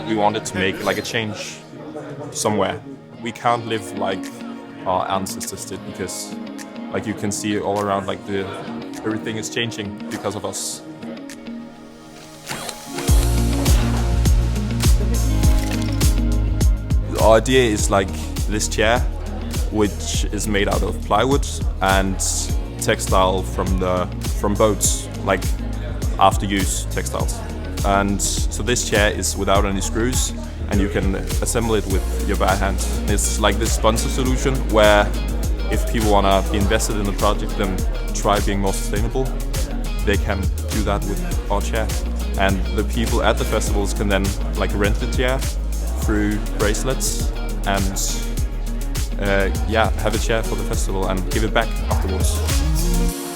we wanted to make like a change somewhere. We can't live like our ancestors did, because like you can see all around, like everything is changing because of us. Our idea is like this chair, which is made out of plywood and textile from boats, like after use textiles. And so this chair is without any screws, and you can assemble it with your bare hand. It's like this sponsor solution where if people want to be invested in the project and try being more sustainable, they can do that with our chair. And the people at the festivals can then like rent the chair through bracelets and have a chair for the festival and give it back afterwards.